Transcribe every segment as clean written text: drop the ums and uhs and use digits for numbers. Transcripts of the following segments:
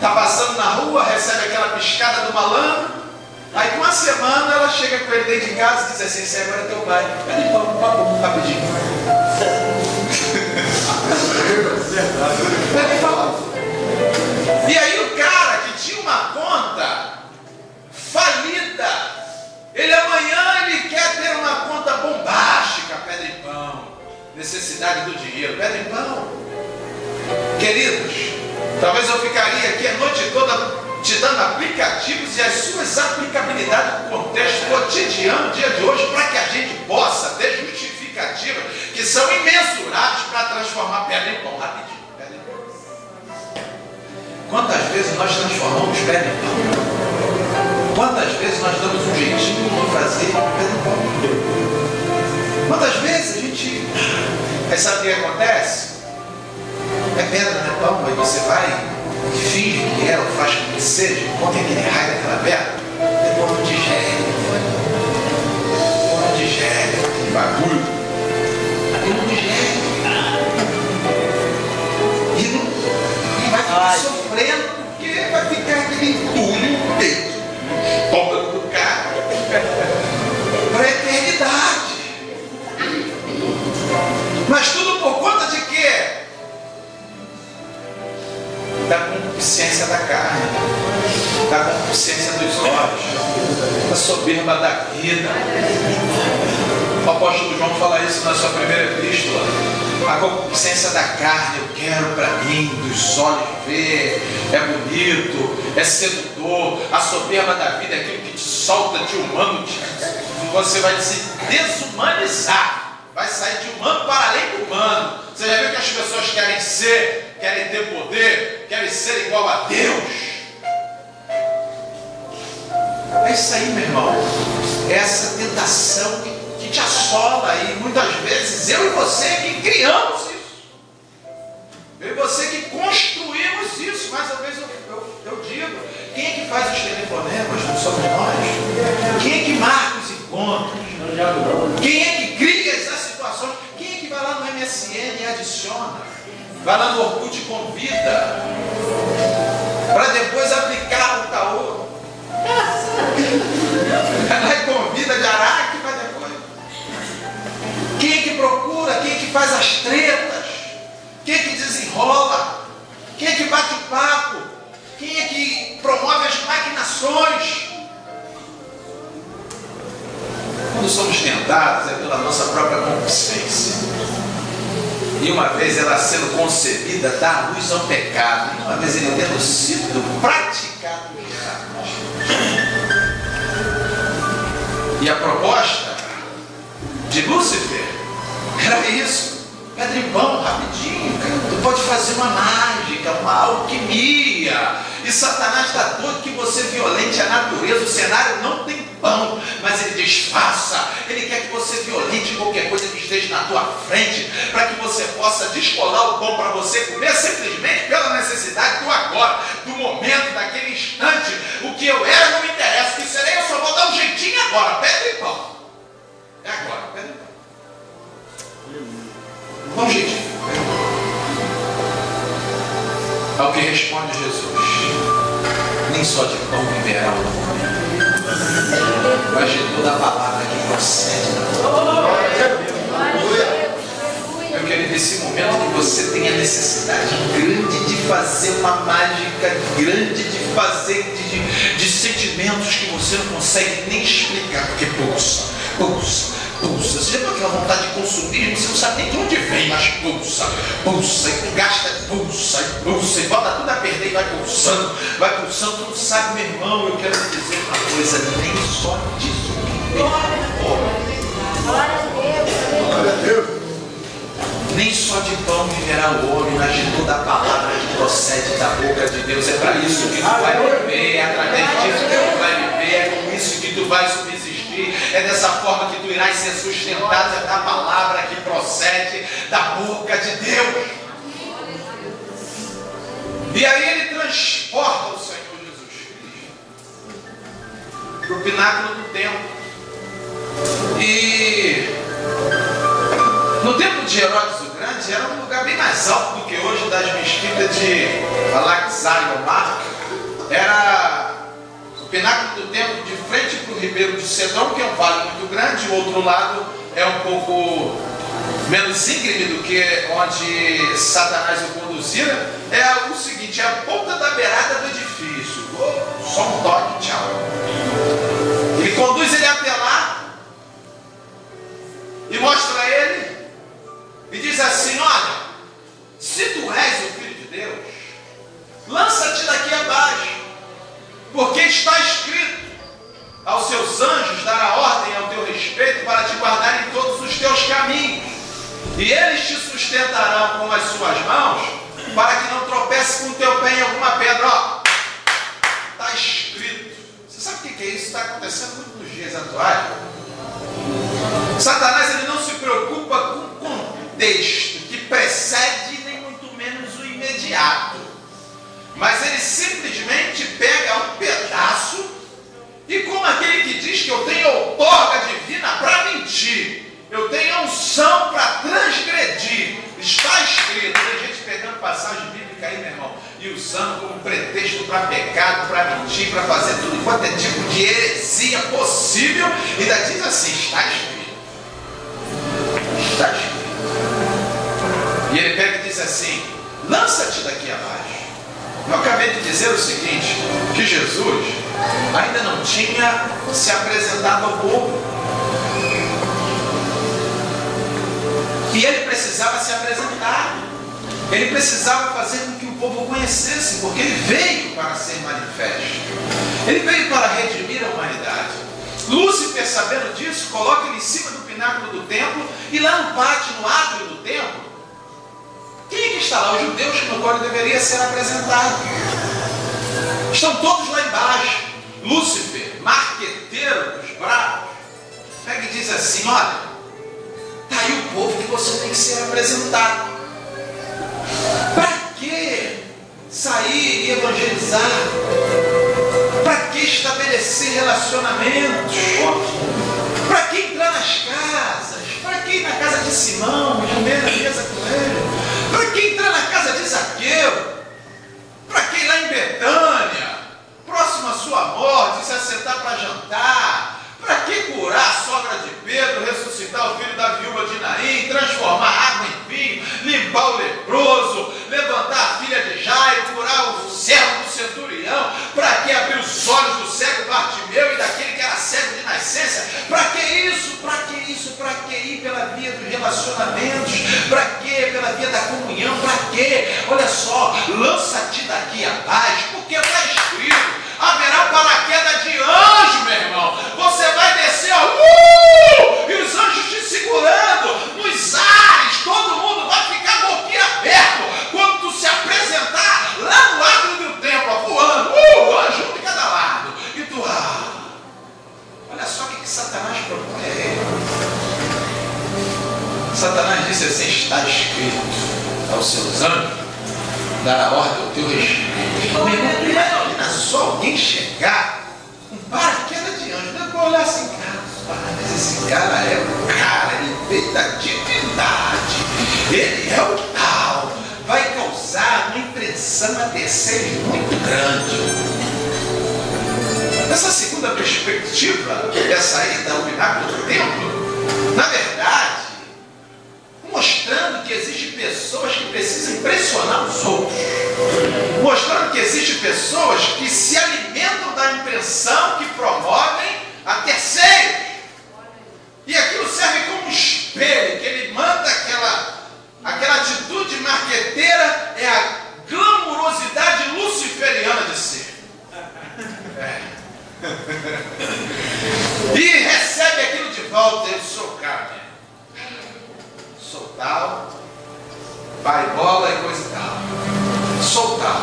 está passando na rua, recebe aquela piscada do malandro, aí com uma semana ela chega com ele dentro de casa e diz assim: esse agora é teu pai. Pede pão, um papo rapidinho. Pede pão. E aí o cara que tinha uma conta falida, ele amanhã ele quer ter uma conta bombástica. Pede pão. Necessidade do dinheiro. Pede pão. Queridos, talvez eu ficaria aqui a noite toda te dando aplicativos e as suas aplicabilidades no contexto cotidiano, dia de hoje, para que a gente possa ter justificativas que são imensuráveis para transformar pedra em pão. Rapidinho, pedra em pão. Quantas vezes nós transformamos pedra em pão? Quantas vezes nós damos um jeitinho de fazer pedra em pão? Quantas vezes a gente... Aí sabe o que acontece? É pedra, não é pão, aí você vai, finge que é, ou faz com que seja, põe aquele raio daquela pedra, depois não digere, não digere, aquele bagulho, aquilo não digere, e vai ficar sofrendo, porque vai ficar aquele entulho no peito, no estômago do cara, para a eternidade. Mas tudo por conta de quê? Da concupiscência da carne, da concupiscência dos olhos, da soberba da vida. O apóstolo João fala isso na sua primeira epístola. A concupiscência da carne, eu quero para mim, dos olhos ver, é bonito, é sedutor. A soberba da vida é aquilo que te solta de humano, você vai se desumanizar. Vai sair de humano para além do humano. Você já viu que as pessoas querem ser, querem ter poder, querem ser igual a Deus? É isso aí, meu irmão. É essa tentação que te assola. E muitas vezes eu e você que criamos isso. Eu e você que construímos isso. Mais uma vez eu digo: quem é que faz os telefonemas? Não somos nós. Quem é que marca os encontros? Quem é que cria essas situações? Quem é que vai lá no MSN e adiciona? Vai lá no Orkut e convida, para depois aplicar o caô. Vai lá e convida de Araque, vai depois. Quem é que procura? Quem é que faz as tretas? Quem é que desenrola? Quem é que bate o papo? Quem é que promove as maquinações? Quando somos tentados é pela nossa própria concupiscência. E uma vez ela sendo concebida, dá luz ao pecado. E uma vez ele tendo sido praticado já. E a proposta de Lúcifer era isso: pedra em pão, rapidinho, cara. Tu pode fazer uma mágica, uma alquimia. E Satanás está doido que você violente a natureza. O cenário não tem pão, mas ele disfarça. Ele quer que você violente qualquer coisa que esteja na tua frente, para que você possa descolar o pão para você comer, simplesmente pela necessidade do agora, do momento, daquele instante. O que eu era não me interessa, o que serei eu só vou dar um jeitinho agora. Pedra e pão. É agora, pedra e pão. Dá um jeitinho. Ao que responde Jesus: nem só de pão viverá o homem, mas de toda a palavra que procede da boca. Meu querido, nesse momento que você tem a necessidade grande de fazer uma mágica, grande de fazer de sentimentos que você não consegue nem explicar, porque pulsa. Você já viu aquela vontade de consumir? Você não sabe nem de onde vem, mas pulsa, e gasta, pulsa, e bota tudo a perder e vai pulsando, tu não sabe, meu irmão. Eu quero te dizer uma coisa: nem só disso que glória a Deus. Nem só de pão viverá o homem, mas de toda a palavra que procede da boca de Deus. É para isso que tu vai viver, é através disso que tu vai viver, é com isso que tu vai subsistir. É dessa forma que tu irás ser sustentado, é da palavra que procede da boca de Deus. E aí ele transporta o Senhor Jesus Cristo para o pináculo do templo. E no tempo de Herodes o Grande era um lugar bem mais alto do que hoje, das mesquitas de Al-Aqsa e Omar. era o pináculo do templo de frente para o Ribeiro de Cedron, que é um vale muito grande. O outro lado é um pouco menos íngreme do que onde Satanás o conduzira. É o seguinte, é a ponta da beirada do edifício. Só um toque, tchau. Ele conduz ele até lá e mostra a ele e diz assim: olha, se tu és o Filho de Deus, lança-te daqui abaixo, porque está escrito: aos seus anjos dará ordem ao teu respeito para te guardar em todos os teus caminhos, e eles te sustentarão com as suas mãos, para que não tropece com o teu pé em alguma pedra. Ó, está escrito. Você sabe o que é isso? Está acontecendo muito nos dias atuais. Satanás, ele não se preocupa com o contexto que precede, nem muito menos o imediato, mas ele simplesmente pega um pedaço e, como aquele que diz que eu tenho outorga divina para mentir, eu tenho unção para transgredir, está escrito. Tem gente pegando passagem bíblica aí, meu irmão, e usando como pretexto para pecado, para mentir, para fazer tudo quanto é tipo de heresia possível, e ainda diz assim: está escrito. Está escrito. E ele pega e diz assim: lança-te daqui abaixo. Eu acabei de dizer o seguinte, que Jesus ainda não tinha se apresentado ao povo. E ele precisava se apresentar. Ele precisava fazer com que o povo o conhecesse, porque ele veio para ser manifesto. Ele veio para redimir a humanidade. Lúcifer, sabendo disso, coloca ele em cima do pináculo do templo, e lá no pátio, no átrio do templo, quem é que está lá? Os judeus, no qual ele deveria ser apresentado. Estão todos lá embaixo. Lúcifer, marqueteiro dos bravos, pega e diz assim: olha, está aí o povo que você tem que ser apresentado. Para que sair e evangelizar? Para que estabelecer relacionamentos? Para que entrar nas casas? Para que ir na casa de Simão e comer na mesa com ele? Para que entrar na casa de Zaqueu? Para que ir lá em Betânia, próximo à sua morte, se assentar para jantar? Para que curar a sogra de Pedro, ressuscitar o filho da viúva de Naim, transformar água em vinho, limpar o leproso, levantar a filha de Jairo, curar o servo do centurião? Para que abrir os olhos do cego Bartimeu e daquele que era cego de nascença? Para que isso? Para que isso? Para que ir pela via dos relacionamentos? Para que pela via da comunhão? Para que? Olha só, lança-te daqui abaixo, porque está escrito: haverá paraquedas de anjo, meu irmão. Você vai descer, ó, e os anjos te segurando nos ares. Todo mundo vai ficar boquiaberto quando tu se apresentar lá no átrio do templo, ó, voando, anjo um de cada lado. E tu, olha só o que Satanás propõe a ele. Satanás disse assim: está escrito: aos seus anjos dará ordem ao teu respeito. Imagina só alguém chegar com paraquedas de anjo, depois olhar assim: mas esse cara é o cara, ele veio da divindade, ele é o tal, vai causar uma impressão a terceiros muito grande. Essa segunda perspectiva, essa ida ao pináculo do templo, na verdade, mostrando que existem pessoas que precisam impressionar os outros, mostrando que existem pessoas que se alimentam da impressão que promovem a terceiros, e aquilo serve como um espelho, que ele manda aquela atitude marqueteira, é a glamurosidade luciferiana de ser. E recebe aquilo de volta: eu sou o cara, sou tal, pai bola e coisa e tal, sou tal.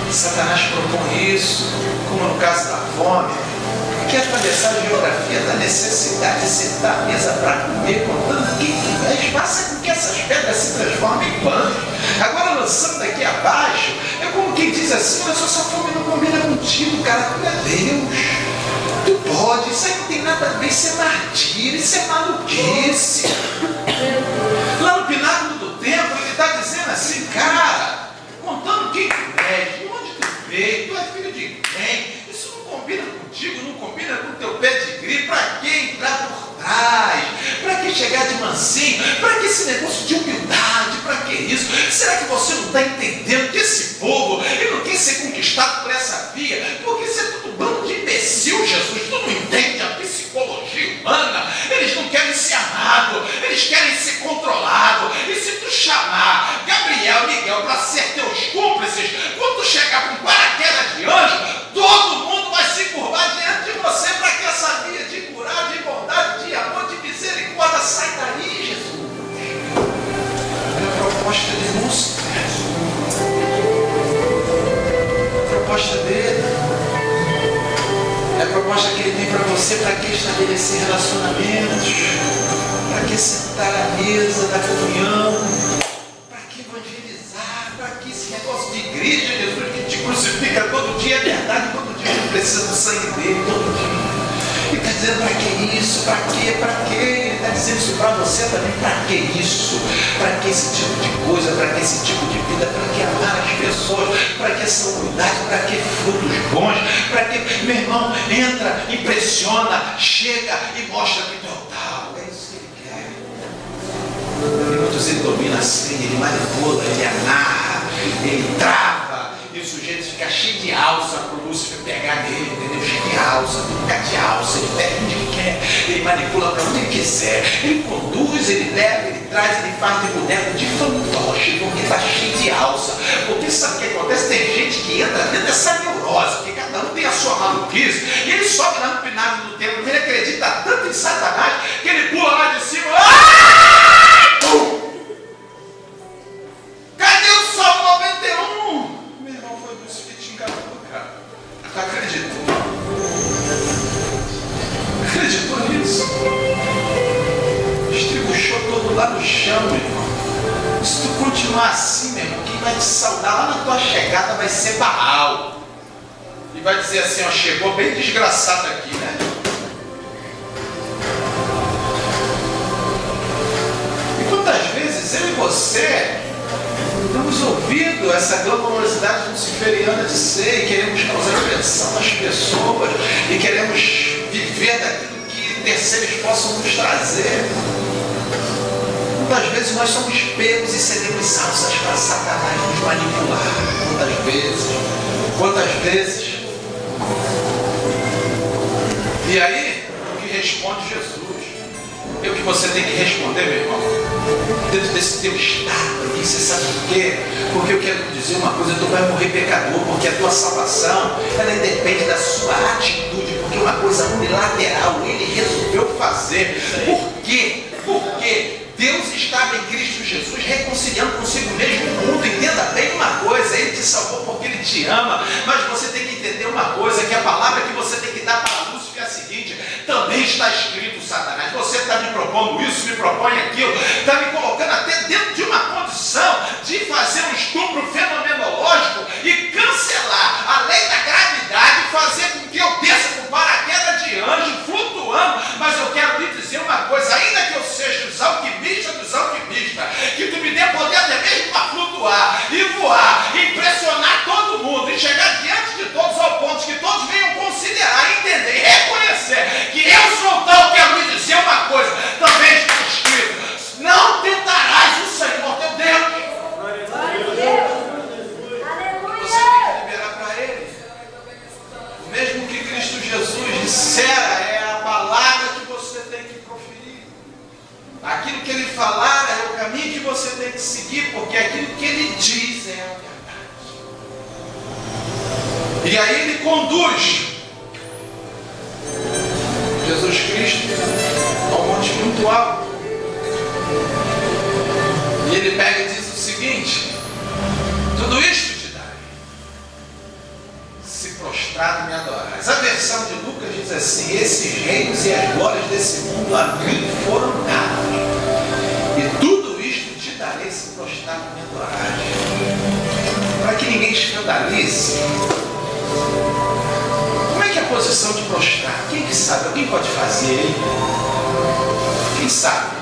Satanás propõe isso, como no caso da fome, que atravessar a geografia da necessidade de sentar à mesa para comer, contando quem tu és, faça com que essas pedras se transformem em pães. Agora, lançando daqui abaixo, é como quem diz assim: olha só, essa fome não combina contigo, cara, tu é Deus. Tu pode, isso aí não tem nada a ver, isso é martírio, isso é maluquice. Lá no pináculo do templo, ele está dizendo assim: cara, contando quem tu és, está entendendo que esse povo, ele não quer ser conquistado por essa via, porque isso é tudo bando de imbecil, Jesus. Tu não entende a psicologia humana. Eles não querem ser amados, eles querem ser controlados. E se tu chamar Gabriel, Miguel para ser teus cúmplices, quando tu chegar com paraquedas de anjo, todo mundo vai se curvar diante de você para que essa via de curar, de bondade, de amor, de misericórdia sai daí, Jesus. É a proposta de Lúcio, a proposta dele, é a proposta que ele tem para você. Para que estabelecer relacionamentos, para que sentar à mesa da comunhão, para que evangelizar, para que esse negócio de igreja, Jesus, que te crucifica todo dia, é verdade, todo dia tu precisa do sangue dele, todo dia. Ele está dizendo: para que isso? Para quê? Para quê? Ele está dizendo isso para você também. Para que isso? Para que esse tipo de coisa? Para que esse tipo de vida? Para que amar as pessoas? Para que essa unidade? Para que frutos bons? Para que, meu irmão, entra, impressiona, chega e mostra que tu é o tal. É isso que ele quer. E muitos ele domina assim, ele manipula, ele amarra, ele trava. E o sujeito fica cheio de alça para o Lúcifer pegar nele, entendeu? Cheio de alça, fica de alça, ele pega onde ele quer, ele manipula para onde ele quiser, ele conduz, ele leva, ele traz, ele faz de boneco de fantoche, porque está cheio de alça. Porque sabe o que acontece? Tem gente que entra dentro dessa neurose, porque cada um tem a sua maluquice, e ele sobe lá no pináculo do templo, ele acredita tanto em Satanás, que ele pula lá de cima. Cadê o Salmo 91? Meu irmão, foi do Lúcifer te enganou, cara. Tu acreditou? Acreditou nisso? Estribuchou todo lá no chão, meu irmão. Se tu continuar assim, meu irmão, quem vai te saudar lá na tua chegada vai ser Baal. E vai dizer assim: ó, chegou bem desgraçado aqui, né? E quantas vezes eu e você temos ouvido essa glamourosidade luciferiana de ser, e queremos causar impressão nas pessoas, e queremos viver daquilo que terceiros possam nos trazer. Quantas vezes nós somos pegos e cedemos alças para Satanás nos manipular? Quantas vezes? Quantas vezes? E aí, o que responde Jesus? É o que você tem que responder, meu irmão. Dentro desse teu estado aqui, você sabe por quê? Porque eu quero te dizer uma coisa: tu vai morrer pecador, porque a tua salvação, ela independe da sua atitude, porque é uma coisa unilateral, ele resolveu fazer. Por quê? Porque Deus estava em Cristo Jesus reconciliando consigo mesmo o mundo. Entenda bem uma coisa: ele te salvou porque ele te ama, mas você tem que entender uma coisa, que a palavra que você tem que dar para Lúcifer é a seguinte: também está escrito, Satanás, você está me propondo isso, me propõe aquilo, está me colocando até dentro de uma condição de fazer um estupro fenomenológico e cancelar a lei da gravidade, fazer com que eu desça com paraquedas de anjo flutuando. Mas eu quero lhe dizer uma coisa: ainda que eu seja dos alquimistas, que tu me dê poder até mesmo para flutuar e voar, impressionar todo mundo e chegar diante de todos ao ponto que todos venham considerar, entender e reconhecer que eu sou tal. Quero lhe dizer uma coisa: também está escrito: não tentarás o Senhor teu Deus. Você tem que liberar para ele. O mesmo que Cristo Jesus dissera é a palavra que você tem que proferir. Aquilo que ele falar é o caminho que você tem que seguir, porque aquilo que ele diz é a verdade. E aí ele conduz Jesus Cristo ao monte muito alto. E ele pega e diz o seguinte: tudo isto te darei, se prostrado me adorares. A versão de Lucas diz assim: esses reinos e as glórias desse mundo a mim foram dados, e tudo isto te darei, se prostrado me adorares. Para que ninguém escandalize, como é que é a posição de prostrar? Quem que sabe? Alguém pode fazer aí? Quem sabe?